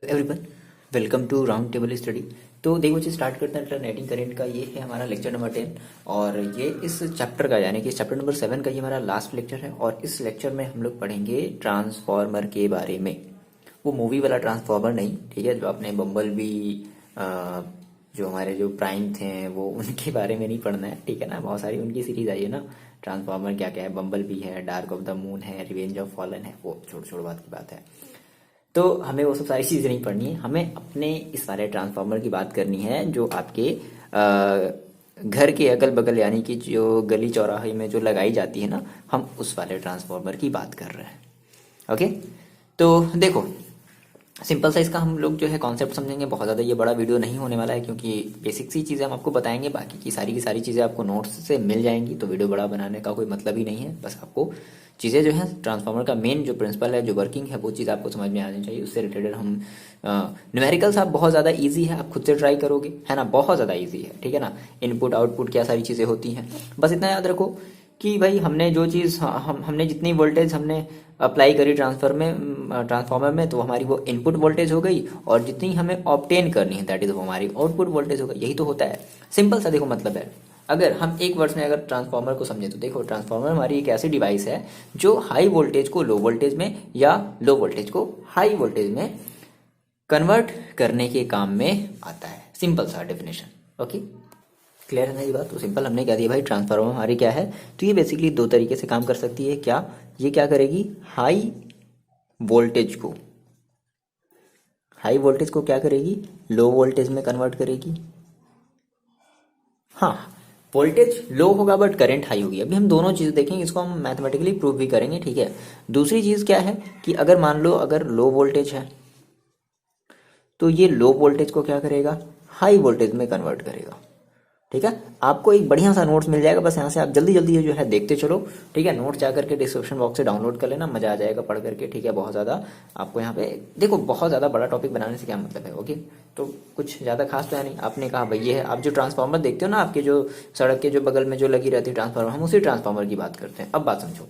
Everyone, welcome to round table study. तो देखो जी, start करते हैं अल्टरनेटिंग करंट का। ये है हमारा लेक्चर नंबर 10 और ये इस चैप्टर का यानी कि चैप्टर नंबर 7 का ये हमारा लास्ट लेक्चर है। और इस लेक्चर में हम लोग पढ़ेंगे ट्रांसफॉर्मर के बारे में। वो मूवी वाला ट्रांसफॉर्मर नहीं, ठीक है, जो आपने बम्बल बी, जो हमारे जो प्राइम थे वो उनके बारे में नहीं पढ़ना है, ठीक है ना। बहुत सारी उनकी सीरीज आई है ना, ट्रांसफॉर्मर क्या क्या है, बम्बल बी है, डार्क ऑफ द मून है, रिवेंज ऑफ फॉलन है, वो छोड़ छोड़ बात की बात है। तो हमें वो सब सारी चीज़ें नहीं पढ़नी है, हमें अपने इस वाले ट्रांसफार्मर की बात करनी है जो आपके घर के अगल बगल यानी कि जो गली चौराहे में जो लगाई जाती है ना, हम उस वाले ट्रांसफार्मर की बात कर रहे हैं। ओके, तो देखो, सिंपल सा इसका हम लोग जो है कॉन्सेप्ट समझेंगे। बहुत ज़्यादा ये बड़ा वीडियो नहीं होने वाला है क्योंकि बेसिक सी चीज़ें हम आपको बताएंगे, बाकी की सारी चीज़ें आपको नोट्स से मिल जाएंगी। तो वीडियो बड़ा बनाने का कोई मतलब ही नहीं है, बस आपको चीज़ें जो है ट्रांसफार्मर का मेन जो प्रिंसिपल है, जो वर्किंग है, वो चीज़ आपको समझ में आनी चाहिए। उससे रिलेटेड हम न्यूमेरिकल्स आप बहुत ज़्यादा ईजी है, आप खुद से ट्राई करोगे, है ना, बहुत ज़्यादा ईजी है, ठीक है ना। इनपुट आउटपुट क्या सारी चीज़ें होती हैं, बस इतना याद रखो कि भाई हमने जो चीज़ हमने जितनी वोल्टेज हमने अप्लाई करी ट्रांसफार्मर में, तो हमारी वो इनपुट वोल्टेज हो गई, और जितनी हमें ऑब्टेन करनी है दैट इज वो हमारी आउटपुट वोल्टेज हो गई। यही तो होता है, सिंपल सा देखो मतलब है। अगर हम एक वर्ड्स में अगर ट्रांसफार्मर को समझे तो देखो, ट्रांसफार्मर हमारी एक ऐसी डिवाइस है जो हाई वोल्टेज को लो वोल्टेज में या लो वोल्टेज को हाई वोल्टेज में कन्वर्ट करने के काम में आता है। सिंपल सा डेफिनेशन। ओके, क्लियर है ना ये बात। तो सिंपल हमने क्या दिया भाई, ट्रांसफार्मर हमारी क्या है, तो ये बेसिकली दो तरीके से काम कर सकती है। क्या ये क्या करेगी, वोल्टेज को हाई वोल्टेज को क्या करेगी, लो वोल्टेज में कन्वर्ट करेगी। हाँ, वोल्टेज लो होगा बट करंट हाई होगी। अभी हम दोनों चीज देखेंगे, इसको हम मैथमेटिकली प्रूव भी करेंगे, ठीक है। दूसरी चीज क्या है कि अगर मान लो अगर लो वोल्टेज है तो ये लो वोल्टेज को क्या करेगा, हाई वोल्टेज में कन्वर्ट करेगा, ठीक है। आपको एक बढ़िया सा नोट्स मिल जाएगा, बस यहाँ से आप जल्दी जल्दी ये जो है देखते चलो, ठीक है। नोट्स जा करके डिस्क्रिप्शन बॉक्स से डाउनलोड कर लेना, मजा आ जाएगा पढ़ करके, ठीक है। बहुत ज़्यादा आपको यहाँ पे देखो, बहुत ज़्यादा बड़ा टॉपिक बनाने से क्या मतलब है, ओके। तो कुछ ज़्यादा खास तो है नहीं। आपने कहा भाई ये है, आप जो ट्रांसफार्मर देखते हो ना, आपके जो सड़क के जो बगल में जो लगी रहती है ट्रांसफार्मर, हम उसी ट्रांसफार्मर की बात करते हैं। अब बात समझो,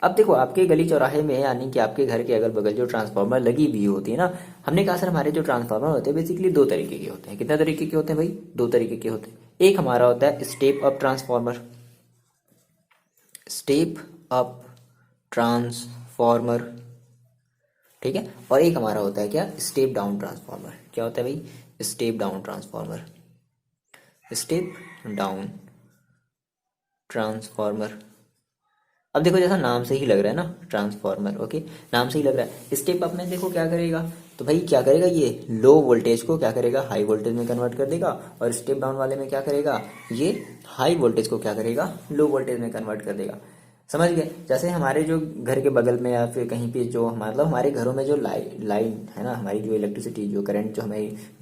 अब देखो आपके गली चौराहे में यानी कि आपके घर के अगल बगल जो ट्रांसफार्मर लगी हुई होती है ना, हमने कहा सर हमारे जो ट्रांसफार्मर होते हैं बेसिकली दो तरीके के होते हैं। कितने तरीके के होते हैं भाई, दो तरीके के होते हैं। एक हमारा होता है step up transformer, step up transformer, ठीक है। और एक हमारा होता है क्या, स्टेप डाउन ट्रांसफार्मर। क्या होता है भाई, step down transformer, step down transformer. अब देखो जैसा नाम से ही लग रहा है ना, ट्रांसफार्मर, ओके, नाम से ही लग रहा है। स्टेप अप में देखो क्या करेगा, तो भाई क्या करेगा, ये लो वोल्टेज को क्या करेगा, हाई वोल्टेज में कन्वर्ट कर देगा। और स्टेप डाउन वाले में क्या करेगा, ये हाई वोल्टेज को क्या करेगा, लो वोल्टेज में कन्वर्ट कर देगा। समझ गए। जैसे हमारे जो घर के बगल में या फिर कहीं पे जो मतलब हमारे घरों में जो लाइन है ना, हमारी जो इलेक्ट्रिसिटी जो करंट जो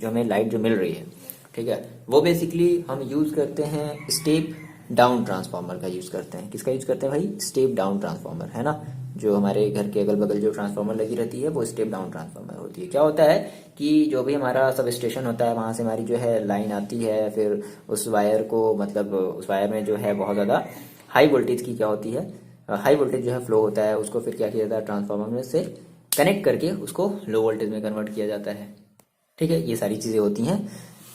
हमें लाइट जो मिल रही है, ठीक है, वो बेसिकली हम यूज करते हैं स्टेप डाउन ट्रांसफार्मर का यूज करते हैं। किसका यूज करते हैं भाई, स्टेप डाउन ट्रांसफार्मर, है ना। जो हमारे घर के अगल बगल जो ट्रांसफार्मर लगी रहती है वो स्टेप डाउन ट्रांसफार्मर होती है। क्या होता है कि जो भी हमारा सब स्टेशन होता है वहां से हमारी जो है लाइन आती है, फिर उस वायर को मतलब उस वायर में जो है बहुत ज्यादा हाई वोल्टेज की क्या होती है, हाई वोल्टेज जो है फ्लो होता है, उसको फिर क्या किया जाता है, ट्रांसफार्मर में से कनेक्ट करके उसको लो वोल्टेज में कन्वर्ट किया जाता है, ठीक है। ये सारी चीजें होती हैं,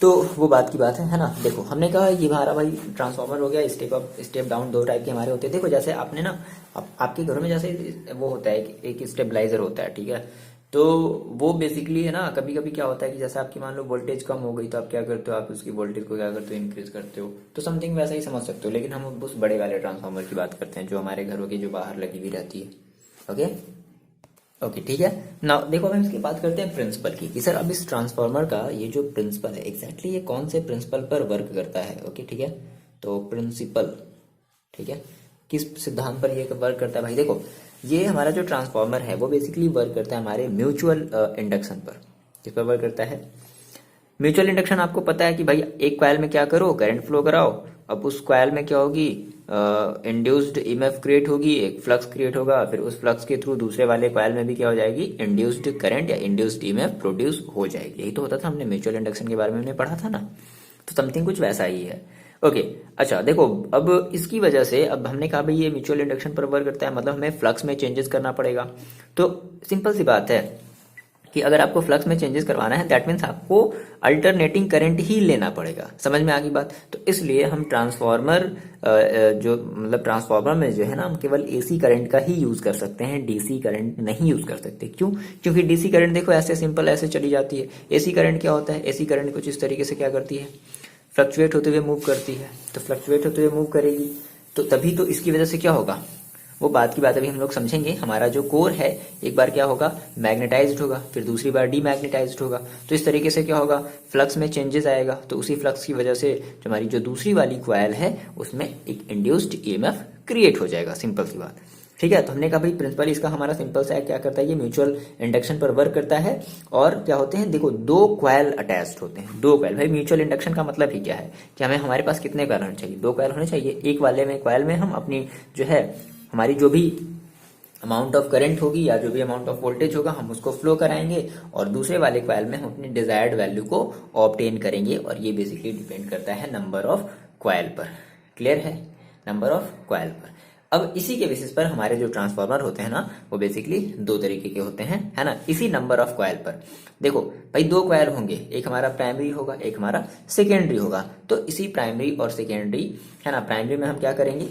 तो वो बात की बात है ना। देखो हमने कहा ये हमारा भाई ट्रांसफार्मर हो गया, स्टेप अप स्टेप डाउन दो टाइप के हमारे होते हैं। देखो जैसे आपने ना आपके घरों में जैसे वो होता है एक स्टेबलाइजर होता है, ठीक है। तो वो बेसिकली है ना, कभी कभी क्या होता है कि जैसे आपकी मान लो वोल्टेज कम हो गई तो आप क्या करते हो, आप उसकी वोल्टेज को क्या करते हो, इंक्रीज करते हो। तो समथिंग वैसा ही समझ सकते हो, लेकिन हम उस बड़े वाले ट्रांसफार्मर की बात करते हैं जो हमारे घरों के जो बाहर लगी हुई रहती है। ओके ओके, ठीक है ना। देखो अब हम इसकी बात करते हैं प्रिंसिपल की, कि सर अब इस ट्रांसफार्मर का ये जो प्रिंसिपल है एग्जैक्टली ये कौन से प्रिंसिपल पर वर्क करता है। ओके ठीक है, तो प्रिंसिपल, ठीक है, किस सिद्धांत पर ये वर्क करता है भाई। देखो ये हमारा जो ट्रांसफार्मर है वो बेसिकली वर्क करता है हमारे म्यूचुअल इंडक्शन पर। किस पर वर्क करता है, म्यूचुअल इंडक्शन। आपको पता है कि भाई एक कॉइल में क्या करो, करंट फ्लो कराओ। अब उस कॉइल में क्या होगी, इंड्यूस्ड ईएमएफ क्रिएट होगी, एक फ्लक्स क्रिएट होगा, फिर उस फ्लक्स के थ्रू दूसरे वाले कॉइल में भी क्या हो जाएगी, इंड्यूस्ड करंट या इंड्यूस्ड ईएमएफ प्रोड्यूस हो जाएगी। यही तो होता था, हमने म्यूचुअल इंडक्शन के बारे में हमने पढ़ा था ना। तो समथिंग कुछ वैसा ही है। ओके अच्छा देखो, अब इसकी वजह से अब हमने कहा भाई ये म्यूचुअल इंडक्शन पर वर्क करता है, मतलब हमें फ्लक्स में चेंजेस करना पड़ेगा। तो सिंपल सी बात है कि अगर आपको फ्लक्स में चेंजेस करवाना है दैट मीन्स आपको अल्टरनेटिंग करंट ही लेना पड़ेगा। समझ में आ गई बात? तो इसलिए हम ट्रांसफार्मर जो मतलब ट्रांसफार्मर में जो है ना हम केवल एसी करंट का ही यूज कर सकते हैं, डीसी करंट नहीं यूज कर सकते। क्यों? क्योंकि डीसी करंट देखो ऐसे सिंपल ऐसे चली जाती है। एसी करंट क्या होता है? एसी करंट कुछ इस तरीके से क्या करती है, फ्लक्चुएट होते हुए मूव करती है। तो फ्लक्चुएट होते हुए मूव करेगी तो तभी तो इसकी वजह से क्या होगा, वो बात की बात अभी हम लोग समझेंगे। हमारा जो कोर है एक बार क्या होगा, मैग्नेटाइज्ड होगा, फिर दूसरी बार डीमैग्नेटाइज्ड होगा। तो इस तरीके से क्या होगा, फ्लक्स में चेंजेस आएगा। तो उसी फ्लक्स की वजह से जो हमारी जो दूसरी वाली कॉइल है उसमें एक इंड्यूस्ड ईएमएफ क्रिएट हो जाएगा। सिंपल सी बात, ठीक है। तो हमने कहा भाई प्रिंसिपल इसका हमारा सिंपल सा है, क्या करता है ये म्यूचुअल इंडक्शन पर वर्क करता है। और क्या होते हैं, देखो दो कॉइल अटैच्ड होते हैं, दो कॉइल। भाई म्यूचुअल इंडक्शन का मतलब ही क्या है कि हमें हमारे पास कितने कॉइल होने चाहिए, दो कॉइल होने चाहिए। एक वाले में कॉइल में हम अपनी जो है हमारी जो भी अमाउंट ऑफ करंट होगी या जो भी अमाउंट ऑफ वोल्टेज होगा हम उसको फ्लो कराएंगे, और दूसरे वाले कॉइल में हम अपनी डिजायर्ड वैल्यू को ऑब्टेन करेंगे। और ये बेसिकली डिपेंड करता है नंबर ऑफ कॉइल पर। क्लियर है? नंबर ऑफ कॉइल पर। अब इसी के बेसिस पर हमारे जो ट्रांसफार्मर होते हैं ना वो बेसिकली दो तरीके के होते हैं, है ना। इसी नंबर ऑफ कॉइल पर देखो भाई दो कॉइल होंगे, एक हमारा प्राइमरी होगा, एक हमारा सेकेंडरी होगा। तो इसी प्राइमरी और सेकेंडरी, है ना, प्राइमरी में हम क्या करेंगे,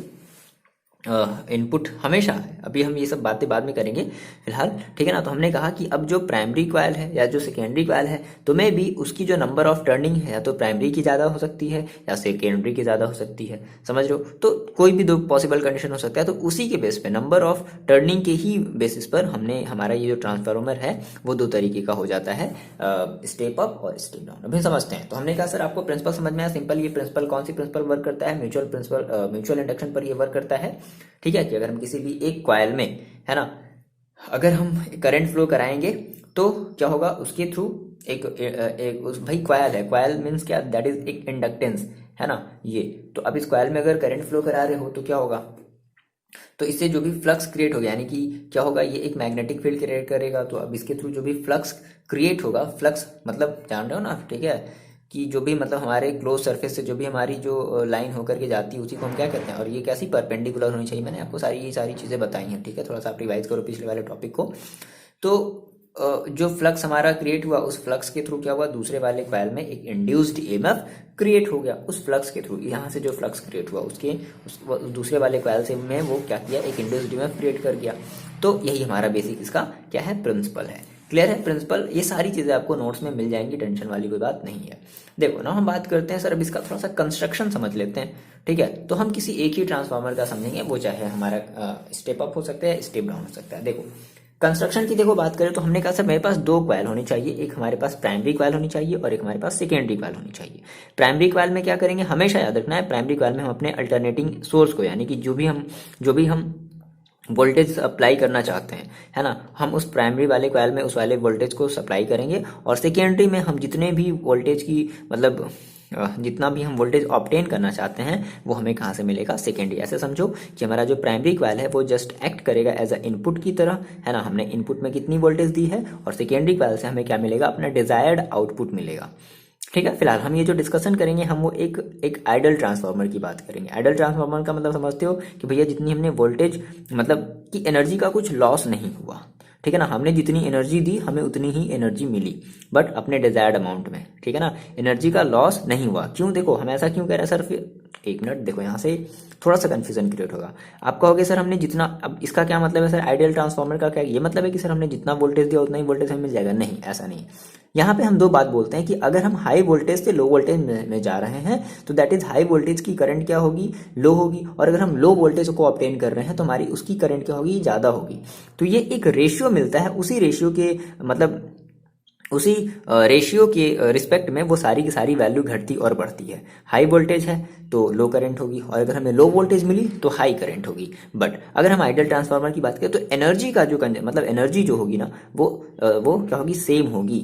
इनपुट हमेशा है। अभी हम ये सब बातें बाद में करेंगे फिलहाल, ठीक है ना। तो हमने कहा कि अब जो प्राइमरी कॉइल है या जो सेकेंडरी कॉइल है तो में भी उसकी जो नंबर ऑफ टर्निंग है या तो प्राइमरी की ज़्यादा हो सकती है या सेकेंडरी की ज़्यादा हो सकती है। समझ रहे हो? तो कोई भी दो पॉसिबल कंडीशन हो सकता है। तो उसी के बेस पे नंबर ऑफ टर्निंग के ही बेसिस पर हमने हमारा ये जो ट्रांसफार्मर है वो दो तरीके का हो जाता है, स्टेप अप और स्टेप डाउन। अभी समझते हैं। तो हमने कहा सर आपको प्रिंसिपल समझ में आया। सिंपल, ये प्रिंसिपल कौन सी प्रिंसिपल वर्क करता है, म्यूचुअल प्रिंसिपल, म्यूचुअल इंडक्शन पर ये वर्क करता है। ठीक है, कि अगर हम किसी भी एक कॉइल में, है ना, अगर हम करंट फ्लो कराएंगे तो क्या होगा, उसके थ्रू एक उस भाई कॉइल है, कॉइल मीन्स क्या, दैट इज एक इंडक्टेंस, है ना ये। तो अब इस कॉइल में अगर करंट फ्लो करा रहे हो तो क्या होगा, तो इससे जो भी फ्लक्स क्रिएट होगा, यानी कि क्या होगा, ये एक मैग्नेटिक फील्ड क्रिएट करेगा। तो अब इसके थ्रू जो भी फ्लक्स क्रिएट होगा, फ्लक्स मतलब जान रहे हो ना, ठीक है, कि जो भी मतलब हमारे क्लोज सरफेस से जो भी हमारी जो लाइन होकर के जाती है उसी को हम क्या कहते हैं। और ये कैसी, परपेंडिकुलर होनी चाहिए। मैंने आपको ये सारी चीज़ें बताई हैं, ठीक है। थोड़ा सा आप रिवाइज करो पिछले वाले टॉपिक को। तो जो फ्लक्स हमारा क्रिएट हुआ उस फ्लक्स के थ्रू क्या हुआ, दूसरे वाले कॉइल में एक इंड्यूस्ड ईएमएफ क्रिएट हो गया। उस फ्लक्स के थ्रू यहाँ से जो फ्लक्स क्रिएट हुआ उसके उस दूसरे वाले कॉइल से में वो क्या किया, एक इंड्यूस्ड ईएमएफ क्रिएट कर गया। तो यही हमारा बेसिक इसका क्या है, प्रिंसिपल है। क्लियर है? प्रिंसिपल, ये सारी चीजें आपको नोट्स में मिल जाएंगी, टेंशन वाली कोई बात नहीं है। देखो ना, हम बात करते हैं सर अब इसका थोड़ा सा कंस्ट्रक्शन समझ लेते हैं, ठीक है। तो हम किसी एक ही ट्रांसफार्मर का समझेंगे, वो चाहे हमारा स्टेप अप हो सकता है, स्टेप डाउन हो सकता है। देखो कंस्ट्रक्शन की देखो बात करें तो हमने कहा सर मेरे पास दो कॉइल होनी चाहिए, एक हमारे पास प्राइमरी कॉइल होनी चाहिए और एक हमारे पास सेकेंडरी कॉइल होनी चाहिए। प्राइमरी कॉइल में क्या करेंगे, हमेशा याद रखना है, प्राइमरी कॉइल में हम अपने अल्टरनेटिंग सोर्स को, यानी कि जो भी हम वोल्टेज अप्लाई करना चाहते हैं, है ना, हम उस प्राइमरी वाले कॉइल में उस वाले वोल्टेज को सप्लाई करेंगे। और सेकेंडरी में हम जितने भी वोल्टेज की मतलब जितना भी हम वोल्टेज ऑब्टेन करना चाहते हैं वो हमें कहाँ से मिलेगा, सेकेंडरी। ऐसे समझो कि हमारा जो प्राइमरी कॉइल है वो जस्ट एक्ट करेगा एज अ इनपुट की तरह, है ना। हमने इनपुट में कितनी वोल्टेज दी है, और सेकेंडरी कॉइल से हमें क्या मिलेगा, अपना डिजायर्ड आउटपुट मिलेगा। ठीक है। फिलहाल हम ये जो डिस्कशन करेंगे हम वो एक आइडल ट्रांसफार्मर की बात करेंगे। आइडल ट्रांसफार्मर का मतलब समझते हो कि भैया जितनी हमने वोल्टेज मतलब कि एनर्जी का कुछ लॉस नहीं हुआ, ठीक है ना। हमने जितनी एनर्जी दी हमें उतनी ही एनर्जी मिली, बट अपने डिजायर्ड अमाउंट में, ठीक है ना। एनर्जी का लॉस नहीं हुआ। क्यों? देखो हम ऐसा क्यों कह रहे हैं सर, फिर एक मिनट देखो, यहाँ से थोड़ा सा कंफ्यूजन क्रिएट होगा। आप कहोगे सर हमने जितना, अब इसका क्या मतलब है सर, आइडियल ट्रांसफार्मर का क्या ये मतलब है कि सर हमने जितना वोल्टेज दिया उतना ही वोल्टेज हमें मिल जाएगा? नहीं, ऐसा नहीं। यहाँ पे हम दो बात बोलते हैं कि अगर हम हाई वोल्टेज से लो वोल्टेज में जा रहे हैं तो दैट इज हाई वोल्टेज की करंट क्या होगी, लो होगी। और अगर हम लो वोल्टेज को ऑब्टेन कर रहे हैं तो हमारी उसकी करंट क्या होगी, ज्यादा होगी। तो ये एक रेशियो मिलता है, उसी रेशियो के मतलब उसी रेशियो के रिस्पेक्ट में वो सारी की सारी वैल्यू घटती और बढ़ती है। हाई वोल्टेज है तो लो करंट होगी, और अगर हमें लो वोल्टेज मिली तो हाई करंट होगी। बट अगर हम आइडियल ट्रांसफार्मर की बात करें तो एनर्जी का जो मतलब एनर्जी जो होगी ना वो क्या होगी, सेम होगी।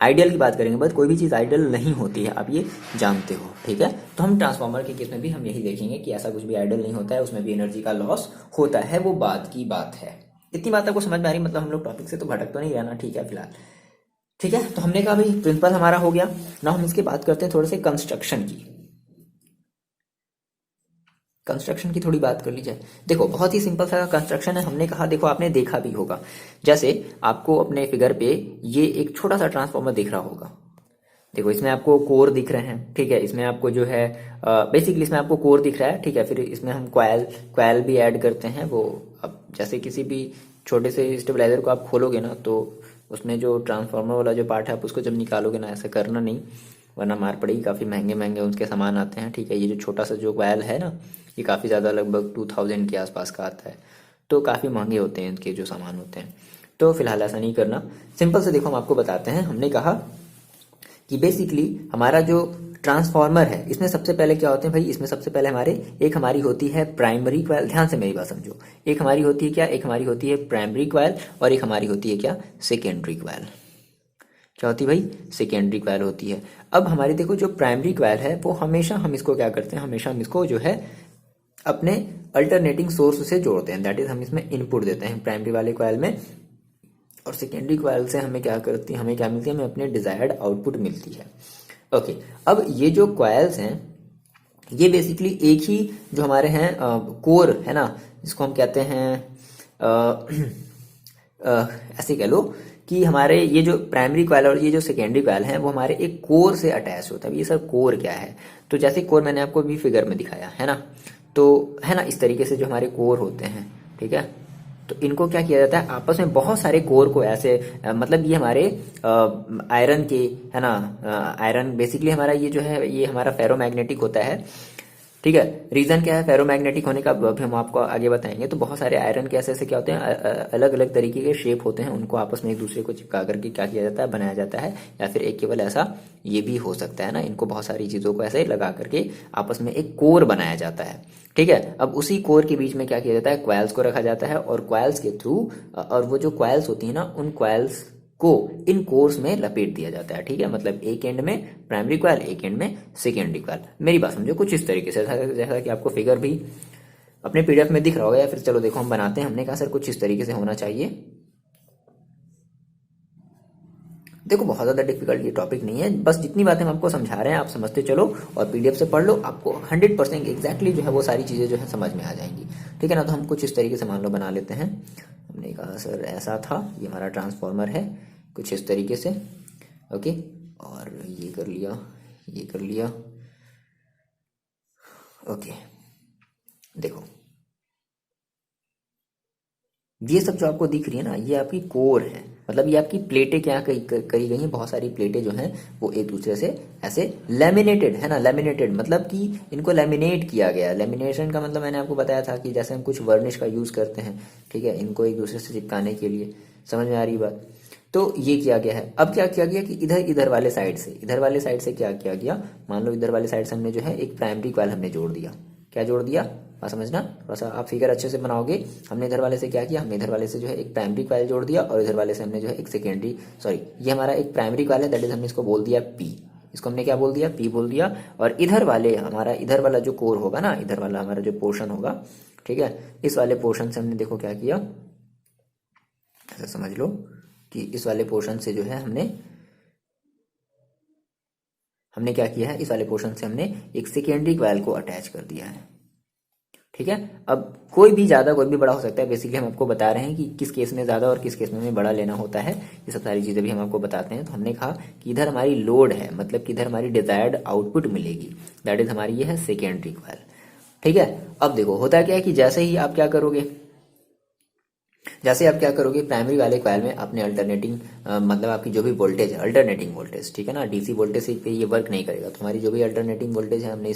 आइडियल की बात करेंगे, बट कोई भी चीज़ आइडियल नहीं होती है, आप ये जानते हो, ठीक है। तो हम ट्रांसफार्मर के केस में भी हम यही देखेंगे कि ऐसा कुछ भी आइडियल नहीं होता है, उसमें भी एनर्जी का लॉस होता है, वो बात की बात है। इतनी बात आपको समझ में आ रही, मतलब हम लोग टॉपिक से तो भटक तो नहीं रहना, ठीक है फिलहाल। ठीक है, तो हमने कहा भाई प्रिंसिपल हमारा हो गया ना। हम इसकी बात करते हैं थोड़े से कंस्ट्रक्शन की। कंस्ट्रक्शन की थोड़ी बात कर ली जाए। देखो बहुत ही सिंपल सा कंस्ट्रक्शन है। हमने कहा, देखो आपने देखा भी होगा, जैसे आपको अपने फिगर पे ये एक छोटा सा ट्रांसफॉर्मर दिख रहा होगा। देखो इसमें आपको कोर दिख रहे हैं, ठीक है। इसमें आपको जो है बेसिकली इसमें आपको कोर दिख रहा है, ठीक है। फिर इसमें हम क्वाइल क्वाइल भी ऐड करते हैं। वो अब जैसे किसी भी छोटे से स्टेबलाइजर को आप खोलोगे ना, तो उसमें जो ट्रांसफार्मर वाला जो पार्ट है आप उसको जब निकालोगे ना, ऐसा करना नहीं वरना मार पड़ेगी। काफ़ी महंगे महंगे उनके सामान आते हैं, ठीक है। ये जो छोटा सा जो क्वाइल है ना, ये काफ़ी ज़्यादा लगभग 2000 के आसपास का आता है, तो काफ़ी महंगे होते हैं इनके जो सामान होते हैं। तो फिलहाल ऐसा नहीं करना, सिंपल से देखो हम आपको बताते हैं। हमने कहा कि बेसिकली हमारा जो ट्रांसफार्मर है, इसमें सबसे पहले क्या होते हैं भाई, इसमें सबसे पहले एक हमारी होती है प्राइमरी क्वाइल। ध्यान से मेरी बात समझो, एक हमारी होती है क्या, एक हमारी होती है प्राइमरी क्वाइल और एक हमारी होती है क्या, सेकेंडरी क्वाइल। क्या होती है भाई, सेकेंडरी क्वाइल होती है। अब हमारी देखो जो प्राइमरी क्वाइल है वो हमेशा हम इसको क्या करते हैं, हमेशा हम इसको जो है अपने अल्टरनेटिंग सोर्स से जोड़ते हैं। दैट इज हम इसमें इनपुट देते हैं प्राइमरी वाले क्वाइल में, और सेकेंडरी क्वाइल से हमें क्या करती है, हमें क्या मिलती है, हमें अपने डिजायर्ड आउटपुट मिलती है। ओके, अब ये जो क्वाइल्स हैं ये बेसिकली एक ही जो हमारे हैं कोर है ना, जिसको हम कहते हैं ऐसे कह लो कि हमारे ये जो प्राइमरी क्वाइल और ये जो सेकेंडरी क्वाइल है वो हमारे एक कोर से अटैच होता है। ये सर कोर क्या है, तो जैसे कोर मैंने आपको अभी फिगर में दिखाया है ना, तो है ना इस तरीके से जो हमारे कोर होते हैं, ठीक है। तो इनको क्या किया जाता है, आपस में बहुत सारे कोर को ऐसे मतलब ये हमारे आयरन के है ना, आयरन बेसिकली हमारा ये जो है ये हमारा फेरोमैग्नेटिक होता है, ठीक है। रीजन क्या है फेरोमैग्नेटिक होने का, अभी हम आपको आगे बताएंगे। तो बहुत सारे आयरन के ऐसे ऐसे क्या होते हैं, अलग अलग तरीके के शेप होते हैं, उनको आपस में एक दूसरे को चिपका करके क्या किया जाता है, बनाया जाता है। या फिर एक केवल ऐसा ये भी हो सकता है ना, इनको बहुत सारी चीजों को ऐसे लगा करके आपस में एक कोर बनाया जाता है, ठीक है। अब उसी कोर के बीच में क्या किया जाता है, क्वाइल्स को रखा जाता है, और क्वाइल्स के थ्रू और वो जो क्वाइल्स होती है ना, उन क्वाइल्स को इन कोर्स में लपेट दिया जाता है, ठीक है। मतलब एक एंड में प्राइमरी क्वाइल, एक एंड में सेकेंडरी क्वाइल। मेरी बात समझो, कुछ इस तरीके से, जैसा कि आपको फिगर भी अपने पीडीएफ में दिख रहा होगा, या फिर चलो देखो हम बनाते हैं। हमने कहा सर कुछ इस तरीके से होना चाहिए। देखो बहुत ज़्यादा डिफिकल्ट ये टॉपिक नहीं है, बस जितनी बातें हम आपको समझा रहे हैं आप समझते चलो और पीडीएफ से पढ़ लो, आपको 100% एग्जैक्टली जो है वो सारी चीज़ें जो है समझ में आ जाएंगी, ठीक है ना। तो हम कुछ इस तरीके से मान लो बना लेते हैं। हमने कहा सर ऐसा था, ये हमारा ट्रांसफॉर्मर है कुछ इस तरीके से, ओके। और ये कर लिया, ये कर लिया, ओके। देखो ये सब जो आपको दिख रही है ना, ये आपकी कोर है। मतलब ये आपकी प्लेटें क्या करी गई हैं, बहुत सारी प्लेटें जो हैं वो एक दूसरे से ऐसे लेमिनेटेड है ना, लेमिनेटेड मतलब कि इनको लेमिनेट किया गया। लेमिनेशन का मतलब मैंने आपको बताया था कि जैसे हम कुछ वर्निश का यूज करते हैं, ठीक है, इनको एक दूसरे से चिपकाने के लिए। समझ में आ रही बात। तो ये किया गया है। अब क्या किया गया कि इधर इधर वाले साइड से, इधर वाले साइड से क्या किया गया, मान लो इधर वाले साइड से हमने जो है एक प्राइमरी क्वाइल हमने जोड़ दिया। क्या जोड़ दिया, बात समझना, थोड़ा सा आप फिगर अच्छे से बनाओगे। हमने इधर वाले से क्या किया, हमने इधर वाले से जो है एक प्राइमरी क्वाइल जोड़ दिया, और इधर वाले से हमने जो है एक सेकेंडरी, सॉरी ये हमारा एक प्राइमरी क्वाइल है, दैट इज हमने इसको बोल दिया पी। इसको हमने क्या बोल दिया, पी बोल दिया। और इधर वाले हमारा इधर वाला जो कोर होगा ना, इधर वाला हमारा जो पोर्शन होगा, ठीक है, इस वाले पोर्शन से हमने देखो क्या किया, ऐसा समझ लो कि इस वाले पोर्शन से जो है हमने क्या किया है, इस वाले पोर्शन से हमने एक सेकेंडरी क्वाइल को अटैच कर दिया है, ठीक है। अब कोई भी ज्यादा कोई भी बड़ा हो सकता है। बेसिकली हम आपको बता रहे हैं कि किस केस में ज्यादा और किस केस में हमें बड़ा लेना होता है, ये सब सारी चीजें भी हम आपको बताते हैं। तो हमने कहा कि इधर हमारी लोड है, मतलब कि इधर हमारी डिजायर्ड आउटपुट मिलेगी, दैट इज हमारी ये है सेकेंडरी क्वाइल, ठीक है। अब देखो होता क्या है कि जैसे ही आप क्या करोगे, जैसे आप क्या करोगे, प्राइमरी वाले क्वाइल में अपने अल्टरनेटिंग मतलब आपकी जो भी वोल्टेज है, अल्टरनेटिंग वोल्टेज, ठीक है ना, डीसी वोल्टेज पे ये वर्क नहीं करेगा। तो हमारी जो भी अल्टरनेटिंग वोल्टेज है हमने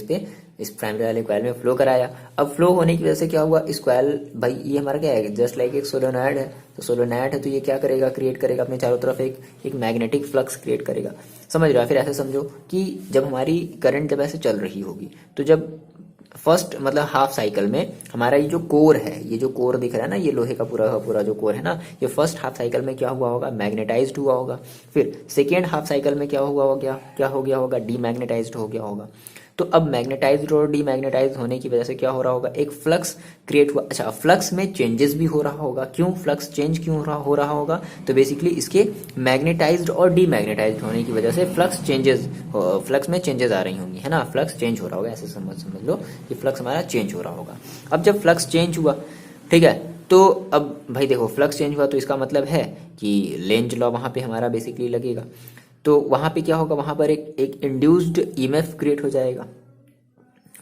इस प्राइमरी वाले क्वाइल में फ्लो कराया। अब फ्लो होने की वजह से क्या हुआ, इस क्वाइल भाई ये हमारा क्या है, जस्ट लाइक एक सोलेनॉइड है। तो सोलेनॉइड है तो ये क्या करेगा, क्रिएट करेगा अपने चारों तरफ एक मैग्नेटिक फ्लक्स क्रिएट करेगा। समझ रहा है। फिर ऐसे समझो कि जब हमारी करंट जब ऐसे चल रही होगी, तो जब फर्स्ट मतलब हाफ साइकिल में हमारा ये जो कोर है, ये जो कोर दिख रहा है ना, ये लोहे का पूरा जो कोर है ना, ये फर्स्ट हाफ साइकिल में क्या हुआ होगा, मैग्नेटाइज्ड हुआ होगा। फिर सेकेंड हाफ साइकिल में क्या हुआ होगा, क्या हो गया होगा, डीमैग्नेटाइज्ड हो गया होगा। तो अब मैग्नेटाइज्ड और डीमैग्नेटाइज्ड होने की वजह से क्या हो रहा होगा, एक फ्लक्स क्रिएट हुआ। अच्छा, फ्लक्स में चेंजेस भी हो रहा होगा। क्यों फ्लक्स चेंज क्यों हो रहा होगा, तो बेसिकली इसके मैग्नेटाइज्ड और डीमैग्नेटाइज्ड होने की वजह से फ्लक्स में चेंजेस आ रही होंगी, है ना, फ्लक्स चेंज हो रहा होगा, ऐसे समझ लो कि फ्लक्स हमारा चेंज हो रहा होगा। अब जब फ्लक्स चेंज हुआ, ठीक है, तो अब भाई देखो फ्लक्स चेंज हुआ तो इसका मतलब है कि लेंज लॉ वहां पे हमारा बेसिकली लगेगा। तो वहां पे क्या होगा, वहां पर एक इंड्यूस्ड ईएमएफ क्रिएट हो जाएगा,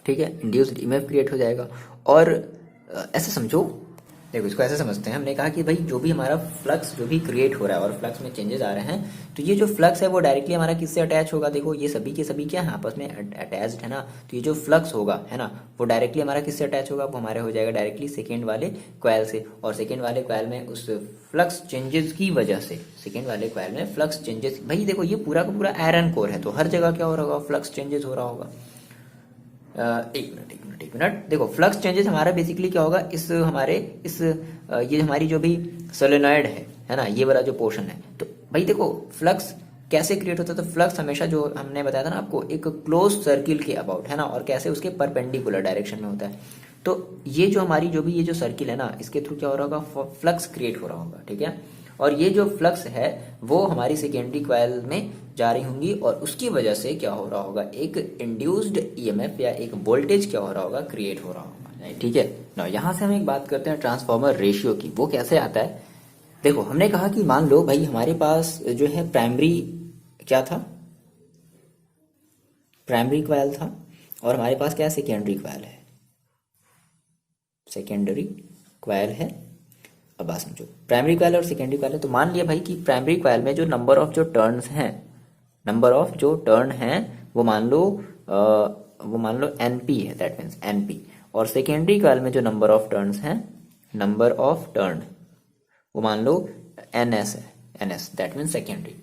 ठीक है, इंड्यूस्ड ईएमएफ क्रिएट हो जाएगा। और ऐसे समझो, देखो इसको ऐसे समझते हैं, हमने कहा कि भाई जो भी हमारा फ्लक्स जो भी क्रिएट हो रहा है और फ्लक्स में चेंजेस आ रहे हैं, तो ये जो फ्लक्स है वो डायरेक्टली हमारा किससे अटैच होगा, देखो ये सभी के सभी क्या है, आपस में अटैच्ड है ना। तो ये जो फ्लक्स होगा, है ना, वो डायरेक्टली हमारा किससे अटैच होगा, वो हमारे हो जाएगा डायरेक्टली सेकेंड वाले कॉइल से। और सेकेंड वाले कॉइल में उस फ्लक्स चेंजेस की वजह से, सेकेंड वाले कॉइल में फ्लक्स चेंजेस, भाई देखो ये पूरा का पूरा आयरन कोर है, तो हर जगह क्या हो रहा होगा, फ्लक्स चेंजेस हो रहा होगा। एक मिनट देखो, फ्लक्स चेंजेस हमारा बेसिकली क्या होगा, ये हमारी जो भी सोलेनॉइड है ना, ये वाला जो पोर्शन है। तो भाई देखो फ्लक्स कैसे क्रिएट होता है, तो फ्लक्स हमेशा जो हमने बताया था ना आपको, एक क्लोज सर्किल के अबाउट, है ना, और कैसे उसके परपेंडिकुलर डायरेक्शन में होता है। तो ये जो हमारी जो भी ये जो सर्किल है ना, इसके थ्रू क्या हो रहा होगा, फ्लक्स क्रिएट हो रहा होगा, ठीक है। और ये जो फ्लक्स है वो हमारी सेकेंडरी कॉइल में जा रही होंगी, और उसकी वजह से क्या हो रहा होगा, एक इंड्यूस्ड ईएमएफ या एक वोल्टेज क्या हो रहा होगा, क्रिएट हो रहा होगा, ठीक है ना। यहां से हम एक बात करते हैं ट्रांसफॉर्मर रेशियो की, वो कैसे आता है। देखो हमने कहा कि मान लो भाई हमारे पास जो है प्राइमरी क्या था, प्राइमरी कॉइल था, और हमारे पास क्या है, सेकेंडरी कॉइल है, सेकेंडरी कॉइल है। अब बात समझो, प्राइमरी कॉइल और सेकेंडरी कॉइल है, तो मान लिया भाई कि प्राइमरी कॉइल में जो नंबर ऑफ जो टर्न्स हैं, नंबर ऑफ जो टर्न हैं वो मान लो एनपी है, दैट मीन्स एनपी। और सेकेंडरी कॉइल में जो नंबर ऑफ टर्न्स हैं, नंबर ऑफ टर्न, वो मान लो एनएस है, एनएस दैट मीन्स सेकेंडरी।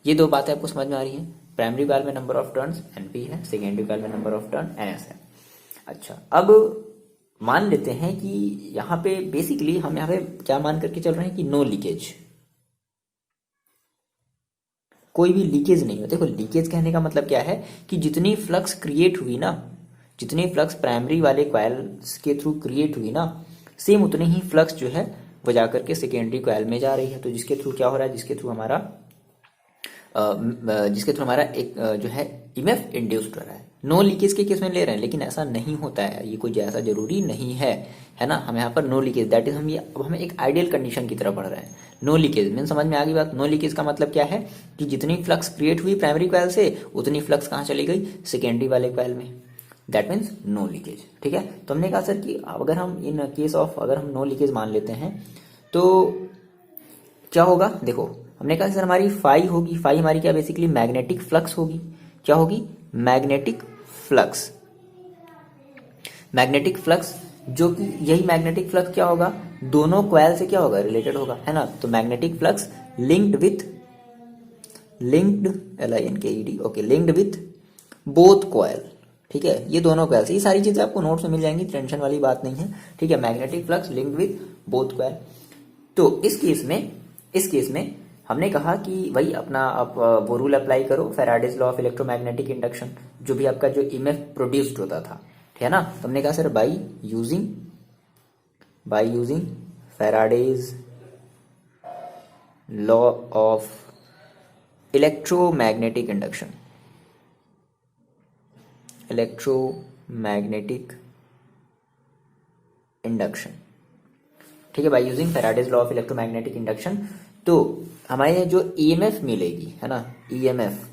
ये दो बातें आपको समझ में आ रही हैं, प्राइमरी कॉइल में नंबर ऑफ टर्न्स एनपी है, सेकेंडरी कॉइल में नंबर ऑफ टर्न एनएस है। अच्छा, अब मान लेते हैं कि यहाँ पे बेसिकली हम यहाँ पे क्या मान करके चल रहे हैं कि नो लीकेज, कोई भी लीकेज नहीं हो। देखो लीकेज कहने का मतलब क्या है कि जितनी फ्लक्स क्रिएट हुई ना, जितनी फ्लक्स प्राइमरी वाले कॉइल के थ्रू क्रिएट हुई ना, सेम उतनी ही फ्लक्स जो है वो जाकर के सेकेंडरी कॉइल में जा रही है। तो जिसके थ्रू क्या हो रहा है, जिसके थ्रू हमारा एक जो है ईएमएफ इंड्यूस्ड हो रहा है। नो लीकेज के केस में ले रहे हैं, लेकिन ऐसा नहीं होता है, ये कोई ऐसा जरूरी नहीं है ना। हम यहाँ पर नो लीकेज, दैट इज हम ये अब हमें एक आइडियल कंडीशन की तरफ बढ़ रहे हैं। नो लीकेज मीन समझ में आ गई बात। नो लीकेज का मतलब क्या है कि जितनी फ्लक्स क्रिएट हुई प्राइमरी कॉइल से, उतनी फ्लक्स कहाँ चली गई, सेकेंडरी वाले कॉइल में, दैट मीन्स नो लीकेज, ठीक है। तो हमने कहा सर कि अगर हम इन केस ऑफ अगर हम नो लीकेज मान लेते हैं तो क्या होगा, देखो हमने कहा सर हमारी फाई होगी, फाई हमारी क्या बेसिकली मैग्नेटिक फ्लक्स होगी। क्या होगी, मैग्नेटिक फ्लक्स, मैग्नेटिक फ्लक्स, जो कि यही मैग्नेटिक फ्लक्स क्या होगा, दोनों कॉइल से क्या होगा, रिलेटेड होगा, है ना। तो magnetic flux linked LINKED, okay, linked with both coil, ठीक है। ये दोनों कॉइल से, ये सारी चीजें आपको नोट्स में मिल जाएंगी, टेंशन वाली बात नहीं है, ठीक है। Magnetic flux linked with both coil. तो इस केस में हमने कहा कि भाई अपना आप वो रूल अप्लाई करो, Faraday's law of electromagnetic induction, जो भी आपका जो ईएमएफ प्रोड्यूस्ड होता था, ठीक है ना। तो हमने कहा sir by using Faraday's law of electromagnetic induction, ठीक है, by using Faraday's law of electromagnetic induction. तो हमारे जो ईएमएफ मिलेगी, है ना, ईएमएफ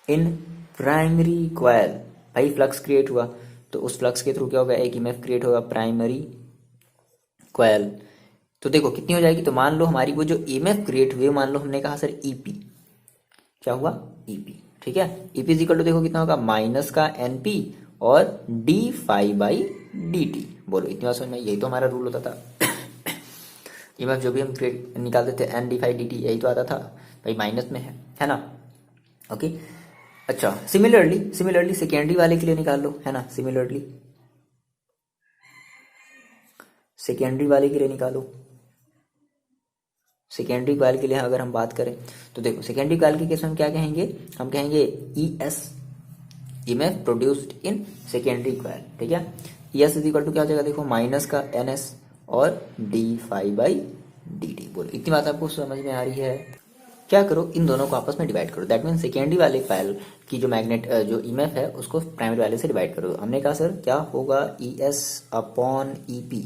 इन प्राइमरी कॉइल, भाई फ्लक्स क्रिएट हुआ तो उस फ्लक्स के थ्रू क्या होगा, एक ईएमएफ क्रिएट होगा प्राइमरी कॉइल। तो देखो कितनी हो जाएगी, तो मान लो हमारी वो जो ईएमएफ क्रिएट हुई, मान लो हमने कहा सर ईपी, क्या हुआ, ईपी, ठीक है। ईपी इज इक्वल टू देखो कितना होगा, माइनस का एनपी और D phi by D T. बोलो इतनी बात समझ में, यही तो हमारा रूल होता था। ईएमएफ जो भी हम निकालते थे N D phi D T, यही तो आता था भाई, माइनस में है ना, ओके। अच्छा, सिमिलरली सेकेंडरी वाले के लिए निकाल लो, है ना, सिमिलरली सेकेंडरी वाले के लिए निकालो। सेकेंडरी कॉइल के लिए अगर हम बात करें तो देखो सेकेंडरी कॉइल के केस में हम क्या कहेंगे, हम कहेंगे E EMF produced in secondary coil, ठीक है। एस इज इक्वल टू क्या हो जाएगा, देखो माइनस का एन एस और D phi by D T. बोलो इतनी बात आपको समझ में आ रही है। क्या करो, इन दोनों को आपस में डिवाइड करो। दैट मीन सेकेंडरी वाले कॉइल की जो मैग्नेट जो ईएमएफ है उसको प्राइमरी वाले से डिवाइड करो। हमने कहा सर क्या होगा, E S upon E P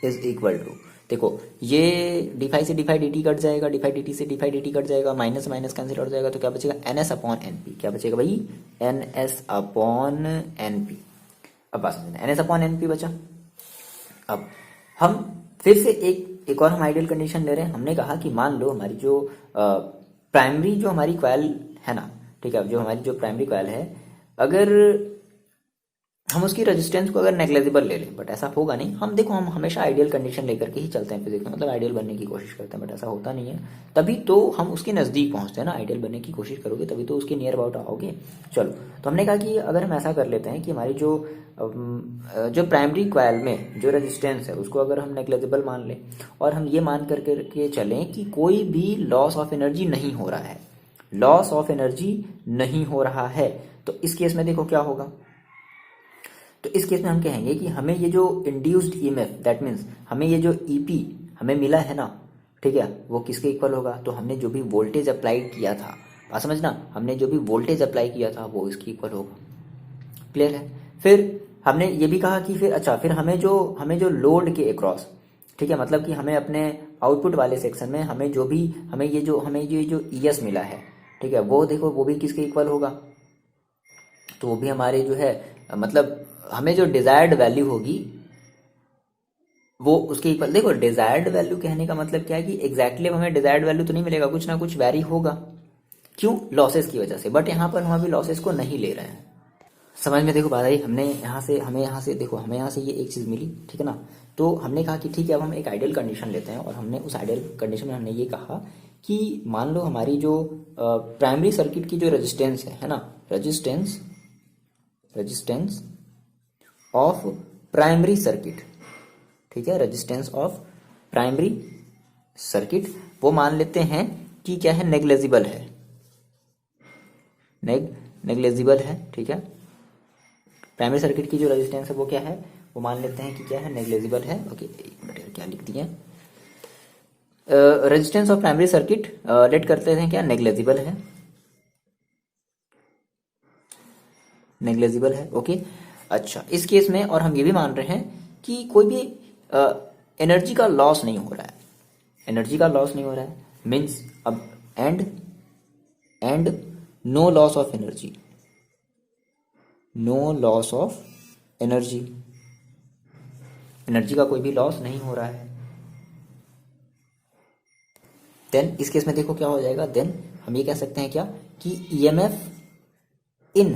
is equal to, देखो ये डिफाई से डिफाई डी टी कट जाएगा, डिफाई डी टी से डिफाई डी टी कट जाएगा, माइनस से माइनस कैंसिल हो जाएगा, तो क्या बचेगा N S upon N P. क्या बचेगा भाई, N S upon N P. अब बात समझना, N S upon N P बचा। अब हम फिर से एक और हम आइडियल कंडीशन ले रहे हैं। हमने कहा कि मान लो हमारी जो प्राइमरी जो हमारी कॉइल है ना, ठीक है, जो हमारी जो प्राइमरी कॉइल है, अगर हम उसकी रेजिस्टेंस को अगर नेग्लेजिबल ले लें, बट ऐसा होगा नहीं। हम देखो, हम हमेशा आइडियल कंडीशन लेकर के ही चलते हैं फिजिक्स में, मतलब आइडियल बनने की कोशिश करते हैं, बट ऐसा होता नहीं है। तभी तो हम उसके नज़दीक पहुंचते हैं ना, आइडियल बनने की कोशिश करोगे तभी तो उसके नियर अबाउट आओगे। चलो, तो हमने कहा कि अगर हम ऐसा कर लेते हैं कि हमारी जो प्राइमरी कॉइल में जो रेजिस्टेंस है उसको अगर हम नेग्लेजिबल मान लें, और हम ये मान करके चलें कि कोई भी लॉस ऑफ एनर्जी नहीं हो रहा है, लॉस ऑफ एनर्जी नहीं हो रहा है, तो इस केस में देखो क्या होगा। तो इस केस में हम कहेंगे कि हमें ये जो इंड्यूस्ड ईएमएफ, दैट मीन्स हमें ये जो ईपी हमें मिला है ना, ठीक है, वो किसके इक्वल होगा, तो हमने जो भी वोल्टेज अप्लाई किया था, बात समझना, हमने जो भी वोल्टेज अप्लाई किया था वो इसके इक्वल होगा। क्लियर है। फिर हमने ये भी कहा कि फिर अच्छा, फिर हमें जो लोड के अक्रॉस, ठीक है, मतलब कि हमें अपने आउटपुट वाले सेक्शन में हमें ये जो ईएस मिला है, ठीक है, वो देखो वो भी किसके इक्वल होगा, तो वो भी हमारे जो है, मतलब हमें जो डिजायर्ड वैल्यू होगी वो उसके इक्वल। देखो डिजायर्ड वैल्यू कहने का मतलब क्या है कि एग्जैक्टली हमें डिजायर्ड वैल्यू तो नहीं मिलेगा, कुछ ना कुछ वैरी होगा। क्यों, लॉसेस की वजह से। बट यहाँ पर हम अभी लॉसेस को नहीं ले रहे हैं। समझ में देखो बात आई, हमें यहाँ से ये एक चीज मिली, ठीक है ना। तो हमने कहा कि ठीक है, अब हम एक आइडियल कंडीशन लेते हैं, और हमने उस आइडियल कंडीशन में हमने ये कहा कि मान लो हमारी जो प्राइमरी सर्किट की जो रेजिस्टेंस है ना, रेजिस्टेंस ऑफ प्राइमरी सर्किट, ठीक है, रेजिस्टेंस ऑफ प्राइमरी सर्किट, वो मान लेते हैं कि क्या है, नेग्लेजिबल है, नेग्लेजिबल है, ठीक है। प्राइमरी सर्किट की जो रेजिस्टेंस है वो क्या है, वो मान लेते हैं कि क्या है, नेग्लेजिबल है। ओके, एक मिनट यार, क्या लिख दिए, resistance of primary circuit let करते हैं क्या, नेग्लेजिबल है, नेग्लेजिबल है। ओके, अच्छा, इस केस में और हम ये भी मान रहे हैं कि कोई भी एनर्जी का लॉस नहीं हो रहा है, एनर्जी का लॉस नहीं हो रहा है, मीन्स अब and no loss of energy, no loss of energy, energy का कोई भी लॉस नहीं हो रहा है। देन इस केस में देखो क्या हो जाएगा, देन हम ये कह सकते हैं क्या कि ईएमएफ इन,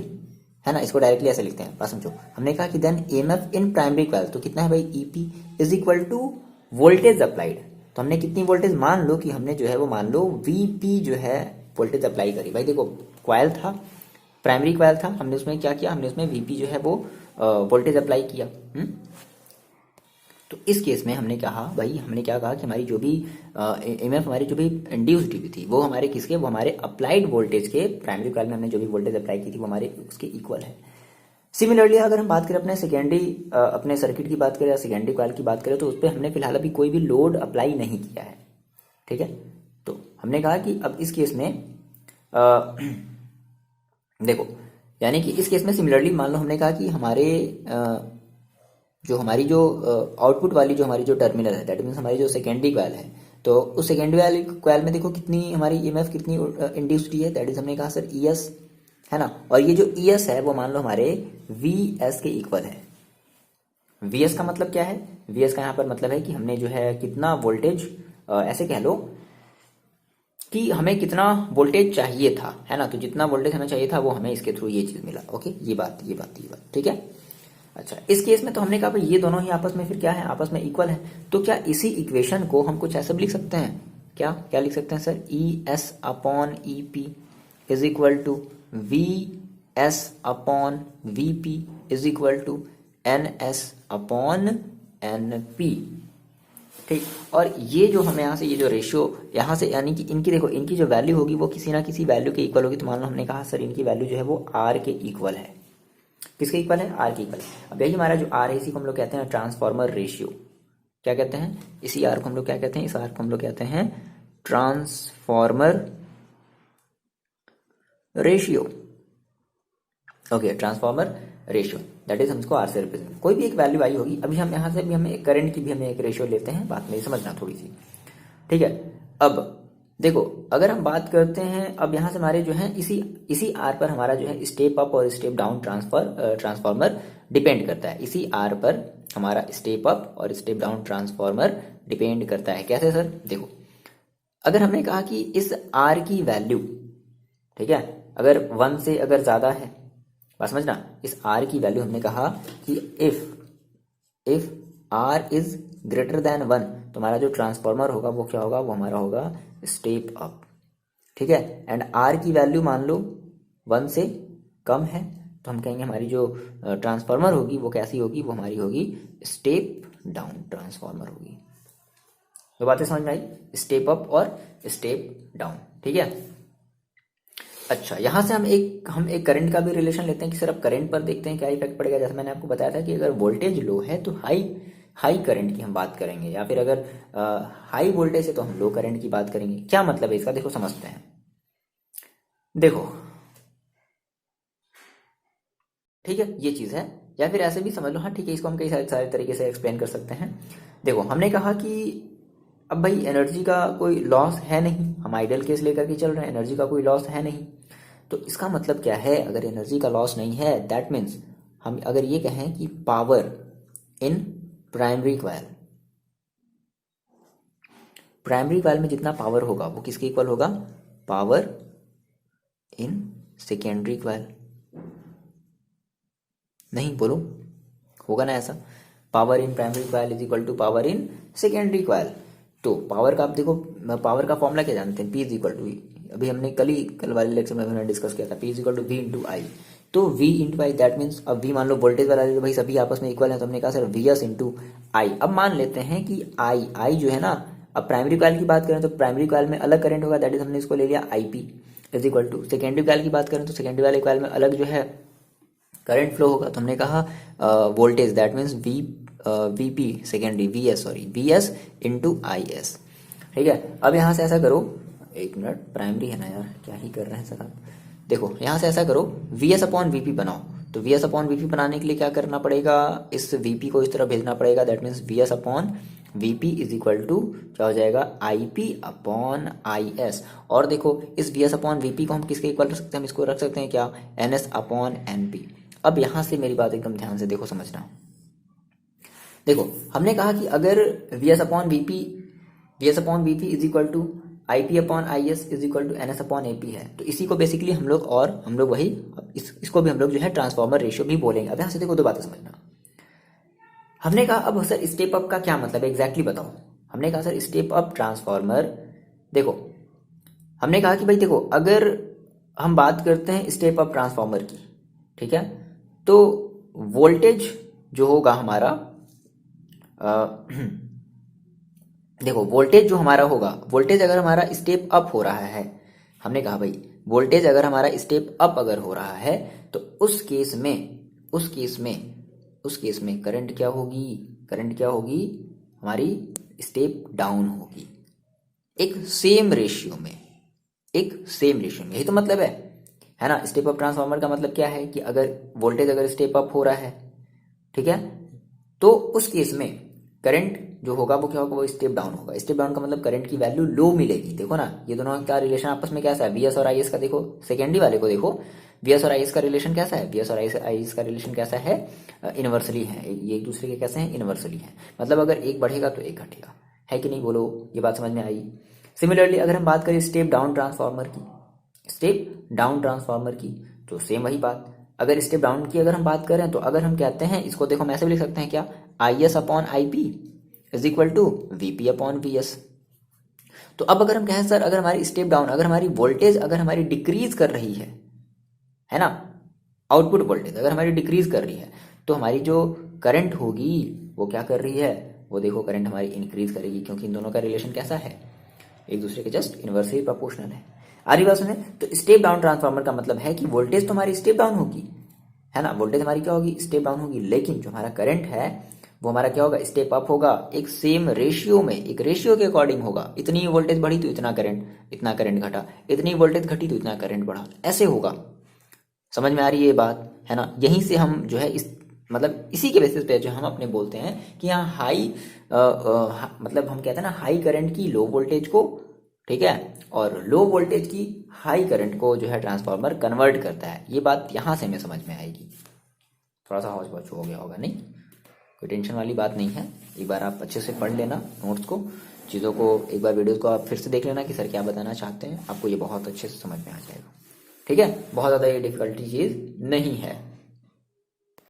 है ना, इसको डायरेक्टली ऐसे लिखते हैं, बात समझो। हमने कहा कि then EMF in primary coil, तो कितना है भाई, EP is equal to voltage applied. तो हमने कितनी वोल्टेज, मान लो कि हमने जो है वो मान लो वीपी जो है वोल्टेज अप्लाई करी। भाई देखो कॉइल था, प्राइमरी कॉइल था, हमने उसमें क्या किया, हमने उसमें वीपी जो है वो वोल्टेज अप्लाई किया। तो इस केस में हमने कहा भाई, हमने क्या कहा कि हमारी जो भी ईएमएफ हमारी जो भी इंड्यूस्ड हुई थी वो हमारे किसके, वो हमारे अप्लाइड वोल्टेज के, प्राइमरी कॉइल में हमने जो भी वोल्टेज अप्लाई की थी वो हमारे उसके इक्वल है। सिमिलरली अगर हम बात करें अपने सेकेंडरी अपने सर्किट की बात करें या सेकेंडरी कॉइल की बात करें, तो उस पर हमने फिलहाल अभी कोई भी लोड अप्लाई नहीं किया है, ठीक है। तो हमने कहा कि अब इस केस में देखो, यानी कि इस केस में सिमिलरली मान लो हमने कहा कि हमारे जो हमारी जो आउटपुट वाली जो हमारी जो टर्मिनल है, दैट मीन्स हमारी जो सेकेंडरी कॉइल है, तो उस सेकेंडरी वाली कॉइल में देखो कितनी हमारी ईएमएफ कितनी इंड्यूस्ड है, दैट इज हमने कहा सर ईएस, है ना। और ये जो ईएस है वो मान लो हमारे वीएस के इक्वल है। वीएस का मतलब क्या है, वीएस का यहाँ पर मतलब है कि हमने जो है कितना वोल्टेज, ऐसे कह लो कि हमें कितना वोल्टेज चाहिए था, है ना, तो जितना वोल्टेज हमें चाहिए था वो हमें इसके थ्रू ये चीज मिला। ओके, ये बात ठीक है। अच्छा, इस केस में तो हमने कहा भाई ये दोनों ही आपस में फिर क्या है, आपस में इक्वल है। तो क्या इसी इक्वेशन को हम कुछ ऐसा भी लिख सकते हैं, क्या लिख सकते हैं sir, E S upon E P is equal to V S upon V P is equal to N S upon N P, ठीक। और ये जो हमें यहाँ से ये जो रेशियो यहाँ से, यानी कि इनकी देखो, इनकी जो वैल्यू होगी वो किसी ना किसी वैल्यू के इक्वल होगी। तो मान लो हमने कहा सर इनकी वैल्यू जो है वो आर के इक्वल है, किसके इक्वल है, आर के इक्वल है। अब यही हमारा जो आर है इसी को हम लोग कहते हैं ट्रांसफॉर्मर रेशियो। क्या कहते हैं, इसी आर को हम लोग क्या कहते हैं, इस आर को हम लोग कहते हैं transformer ratio. Okay, transformer ratio that is हम इसको आर से रिप्रेजेंट, कोई भी एक वैल्यू आई होगी। अभी हम यहाँ से भी हमें करंट की भी हमें एक रेशियो लेते हैं, बात मेरी समझना थोड़ी सी, ठीक है। अब देखो अगर हम बात करते हैं, अब यहाँ से हमारे जो है इसी आर पर हमारा जो है स्टेप अप और स्टेप डाउन ट्रांसफॉर्मर डिपेंड करता है। इसी आर पर हमारा स्टेप अप और स्टेप डाउन ट्रांसफॉर्मर डिपेंड करता है। कैसे सर, देखो अगर हमने कहा कि इस आर की वैल्यू, ठीक है, अगर 1 से अगर ज्यादा है, बात समझना, इस आर की वैल्यू हमने कहा कि if R is greater than 1 तो हमारा जो ट्रांसफॉर्मर होगा वो क्या होगा, वो हमारा होगा स्टेप अप, ठीक है। एंड आर की वैल्यू मान लो 1 से कम है तो हम कहेंगे हमारी जो ट्रांसफॉर्मर होगी वो कैसी होगी, वो हमारी होगी स्टेप डाउन ट्रांसफॉर्मर होगी। तो बातें समझ में आई, स्टेप अप और स्टेप डाउन, ठीक है। अच्छा, यहां से हम एक करंट का भी रिलेशन लेते हैं कि सर अब करंट पर देखते हैं क्या इफेक्ट पड़ेगा। जैसे मैंने आपको बताया था कि अगर वोल्टेज लो है तो हाई करंट की हम बात करेंगे, या फिर अगर हाई वोल्टेज है तो हम लो करंट की बात करेंगे। क्या मतलब है इसका, देखो समझते हैं। देखो ठीक है, ये चीज है, या फिर ऐसे भी समझ लो, हाँ ठीक है, इसको हम कई सारे तरीके से एक्सप्लेन कर सकते हैं। देखो हमने कहा कि अब भाई एनर्जी का कोई लॉस है नहीं, हम आइडियल केस लेकर के चल रहे हैं, एनर्जी का कोई लॉस है नहीं। तो इसका मतलब क्या है, अगर एनर्जी का लॉस नहीं है दैट मीन्स हम अगर ये कहें कि पावर इन प्राइमरी कॉइल में जितना पावर होगा वो किसके इक्वल होगा, पावर इन सेकेंडरी कॉइल। नहीं बोलो, होगा ना ऐसा, power in primary coil is equal to power in secondary coil. तो पावर का आप देखो, पावर का फॉर्मूला क्या जानते हैं, P इज इक्वल टू, अभी हमने कल वाले लेक्चर में हमने डिस्कस किया था, P is equal to V into I. तो V into I that means, अब V मान लो वोल्टेज वाला है तो भाई सभी आपस में इक्वल है, तो हमने कहा सर VS इंटू आई। अब मान लेते हैं कि आई जो है ना, अब प्राइमरी कॉइल की बात करें तो प्राइमरी कॉइल में अलग करंट होगा, दैट इज हमने इसको ले लिया IP is equal to, secondary coil की बात करें तो सेकेंडरी वाले कॉइल में अलग जो है करंट फ्लो होगा, तो हमने कहा voltage that means VP secondary VS into IS, ठीक है। अब यहाँ से ऐसा करो, एक मिनट, प्राइमरी है ना यार, क्या ही कर रहे हैं सर आप। देखो यहाँ से ऐसा करो, VS अपॉन VP बनाओ, तो VS अपॉन VP बनाने के लिए क्या करना पड़ेगा, इस VP को इस तरह भेजना पड़ेगा, that means VS upon VP is equal to क्या हो जाएगा, IP अपॉन IS। और देखो इस VS अपॉन VP को हम किसके इक्वल रख सकते हैं, हम इसको रख सकते हैं क्या, NS अपॉन NP। अब यहाँ से मेरी बात एकदम ध्यान से देखो समझना, देखो हमने कहा कि अगर VS upon VP is equal to IP upon IS is equal to NS upon AP है, तो इसी को बेसिकली हम लोग वही इसको भी हम लोग जो है ट्रांसफॉर्मर रेशियो भी बोलेंगे। अब यहाँ से देखो दो बातें समझना, हमने कहा अब सर स्टेप अप का क्या मतलब है एग्जैक्टली बताओ। हमने कहा सर स्टेप अप ट्रांसफॉर्मर, देखो हमने कहा कि भाई देखो अगर हम बात करते हैं स्टेप अप ट्रांसफॉर्मर की, ठीक है, तो वोल्टेज जो होगा हमारा देखो वोल्टेज जो हमारा होगा, वोल्टेज अगर हमारा स्टेप अप हो रहा है, हमने कहा भाई वोल्टेज अगर हमारा स्टेप अप अगर हो रहा है तो उस केस में करंट क्या होगी हमारी स्टेप डाउन होगी, एक सेम रेशियो में, यही तो मतलब है ना। स्टेप अप ट्रांसफार्मर का मतलब क्या है कि अगर वोल्टेज अगर स्टेप अप हो रहा है, ठीक है, तो उस केस में करंट जो होगा वो क्या होगा, वो स्टेप डाउन होगा। स्टेप डाउन का मतलब करंट की वैल्यू लो मिलेगी। देखो ना ये दोनों का रिलेशन आपस में कैसा है, VS और IS का देखो, सेकेंडरी वाले को देखो, VS और IS का रिलेशन कैसा है, VS और IS का रिलेशन कैसा है, इनवर्सली है, ये एक दूसरे के कैसे हैं, इनवर्सली है। मतलब अगर एक बढ़ेगा तो एक घटेगा, है कि नहीं, बोलो, ये बात समझ में आई। सिमिलरली अगर हम बात करें स्टेप डाउन ट्रांसफार्मर की, तो सेम वही बात, अगर स्टेप डाउन की अगर हम बात करें तो अगर हम कहते हैं इसको, देखो हम ऐसे भी लिख सकते हैं क्या, IS upon IP is equal to VP upon VS। तो अब अगर हम कहें सर अगर हमारी स्टेप डाउन, अगर हमारी वोल्टेज अगर हमारी डिक्रीज कर रही है ना, आउटपुट वोल्टेज अगर हमारी डिक्रीज कर रही है, तो हमारी जो करंट होगी वो क्या कर रही है, वो देखो करंट हमारी इंक्रीज करेगी, क्योंकि इन दोनों का रिलेशन कैसा है, एक दूसरे के जस्ट इनवर्सली प्रोपोर्शनल है। आ रही बात सुने, तो स्टेप डाउन ट्रांसफार्मर का मतलब है कि वोल्टेज तो हमारी स्टेप डाउन होगी, है ना, वोल्टेज हमारी क्या होगी, स्टेप डाउन होगी, लेकिन जो हमारा करंट है वो हमारा क्या होगा, स्टेप अप होगा, एक सेम रेशियो में, एक रेशियो के अकॉर्डिंग होगा। इतनी वोल्टेज बढ़ी तो इतना करंट घटा, इतनी वोल्टेज घटी तो इतना करंट बढ़ा, ऐसे होगा। समझ में आ रही है ये बात, है ना। यहीं से हम जो है इस मतलब इसी के बेसिस पे जो हम अपने बोलते हैं कि यहाँ हाई मतलब हम कहते हैं ना हाई करंट की लो वोल्टेज को, ठीक है, और लो वोल्टेज की हाई करंट को जो है ट्रांसफार्मर कन्वर्ट करता है। ये बात यहाँ से हमें समझ में आएगी। थोड़ा सा हौच पौच हो गया होगा, नहीं कोई टेंशन वाली बात नहीं है। एक बार आप अच्छे से पढ़ लेना नोट्स को, चीज़ों को, एक बार वीडियोस को आप फिर से देख लेना कि सर क्या बताना चाहते हैं, आपको ये बहुत अच्छे से समझ में आ जाएगा। ठीक है, बहुत ज़्यादा ये डिफिकल्टी चीज़ नहीं है।